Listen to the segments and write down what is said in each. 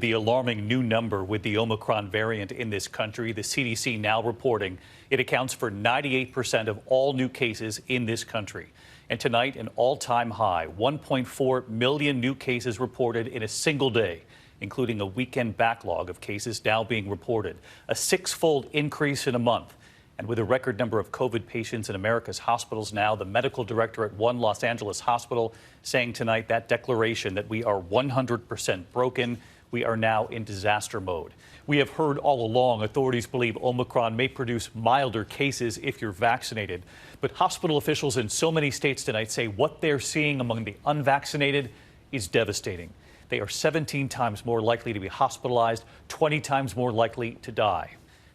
The alarming new number with the Omicron variant in this country, the CDC now reporting it accounts for 98% of all new cases in this country. And tonight, an all-time high, 1.4 million new cases reported in a single day, including a weekend backlog of cases now being reported, a six-fold increase in a month. And with a record number of COVID patients in America's hospitals now, the medical director at one Los Angeles hospital saying tonight that declaration that we are 100% broken. We are now in disaster mode. We have heard all along authorities believe Omicron may produce milder cases if you're vaccinated. But hospital officials in so many states tonight say what they're seeing among the unvaccinated is devastating. They are 17 times more likely to be hospitalized, 20 times more likely to die.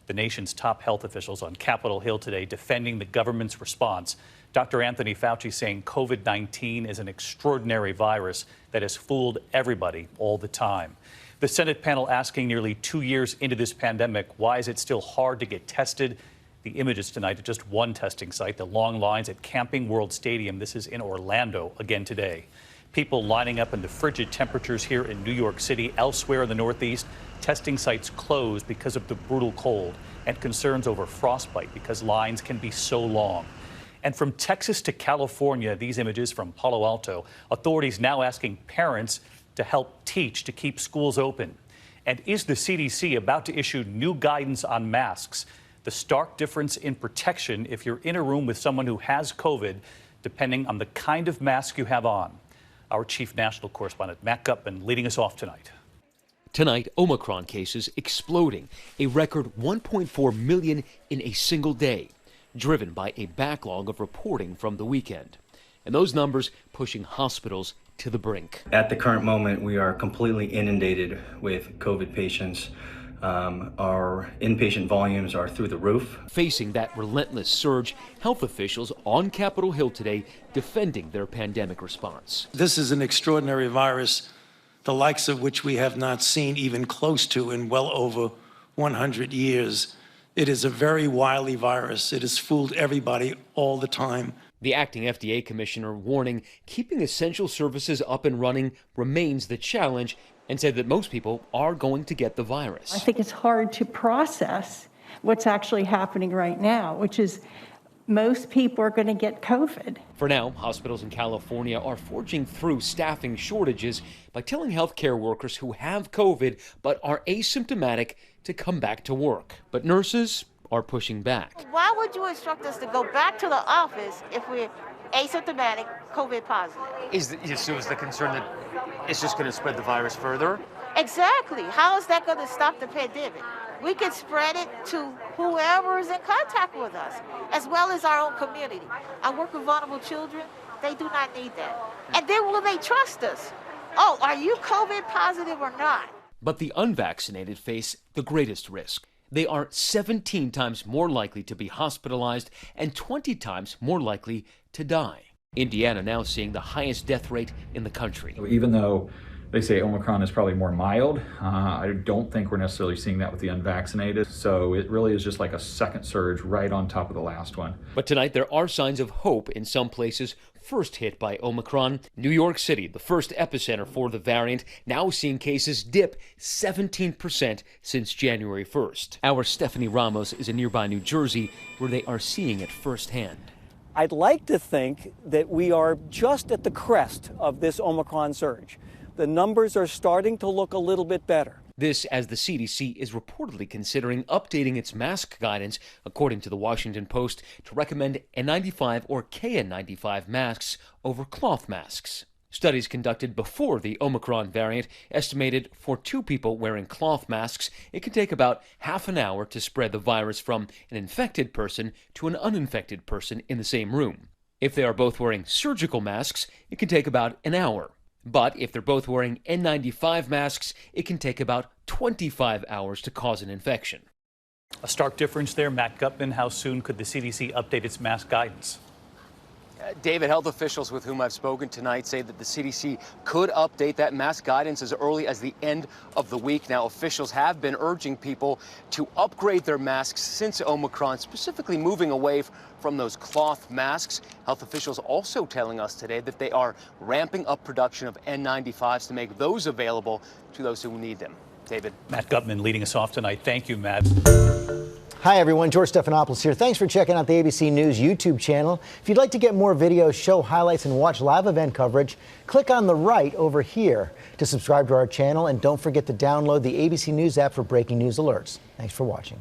The nation's top health officials on Capitol Hill today defending the government's response. Dr. Anthony Fauci saying COVID-19 is an extraordinary virus that has fooled everybody all the time. The Senate panel asking nearly 2 years into this pandemic, why is it still hard to get tested? The images tonight at just one testing site, the long lines at Camping World Stadium. This is in Orlando again today. People lining up in the frigid temperatures here in New York City. Elsewhere in the Northeast, testing sites closed because of the brutal cold and concerns over frostbite because lines can be so long. And from Texas to California, these images from Palo Alto, authorities now asking parents to help teach to keep schools open. And is the CDC about to issue new guidance on masks? The stark difference in protection if you're in a room with someone who has COVID, depending on the kind of mask you have on. Our chief national correspondent, Matt Gutman, leading us off tonight. Tonight, Omicron cases exploding, a record 1.4 million in a single day, driven by a backlog of reporting from the weekend. And those numbers pushing hospitals to the brink. At the current moment, we are completely inundated with COVID patients. Our inpatient volumes are through the roof. Facing that relentless surge, health officials on Capitol Hill today defending their pandemic response. This is an extraordinary virus, the likes of which we have not seen even close to in well over 100 years. It is a very wily virus. It has fooled everybody all the time. The acting FDA commissioner warning keeping essential services up and running remains the challenge and said that most people are going to get the virus. I think it's hard to process what's actually happening right now, which is most people are going to get COVID. For now, hospitals in California are forging through staffing shortages by telling healthcare workers who have COVID but are asymptomatic to come back to work. But nurses are pushing back. Why would you instruct us to go back to the office if we're asymptomatic, COVID positive? Is the concern that it's just going to spread the virus further? Exactly. How is that going to stop the pandemic? We can spread it to whoever is in contact with us, as well as our own community. I work with vulnerable children. They do not need that. And then will they trust us? Oh, are you COVID positive or not? But the unvaccinated face the greatest risk. They are 17 times more likely to be hospitalized and 20 times more likely to die. Indiana now seeing the highest death rate in the country. Even though they say Omicron is probably more mild, I don't think we're necessarily seeing that with the unvaccinated. So it really is just like a second surge right on top of the last one. But tonight there are signs of hope in some places first hit by Omicron. New York City, the first epicenter for the variant, now seeing cases dip 17% since January 1st. Our Stephanie Ramos is in nearby New Jersey, where they are seeing it firsthand. I'd like to think that we are just at the crest of this Omicron surge. The numbers are starting to look a little bit better. This as the CDC is reportedly considering updating its mask guidance, according to the Washington Post, to recommend N95 or KN95 masks over cloth masks. Studies conducted before the Omicron variant estimated for two people wearing cloth masks, it can take about half an hour to spread the virus from an infected person to an uninfected person in the same room. If they are both wearing surgical masks, it can take about an hour. But if they're both wearing N95 masks, it can take about 25 hours to cause an infection. A stark difference there. Matt Gutman, how soon could the CDC update its mask guidance? David, health officials with whom I've spoken tonight say that the CDC could update that mask guidance as early as the end of the week. Now, officials have been urging people to upgrade their masks since Omicron, specifically moving away from those cloth masks. Health officials also telling us today that they are ramping up production of N95s to make those available to those who need them. David. Matt Gutman leading us off tonight. Thank you, Matt. Hi, everyone. George Stephanopoulos here. Thanks for checking out the ABC News YouTube channel. If you'd like to get more videos, show highlights, and watch live event coverage, click on the right over here to subscribe to our channel. And don't forget to download the ABC News app for breaking news alerts. Thanks for watching.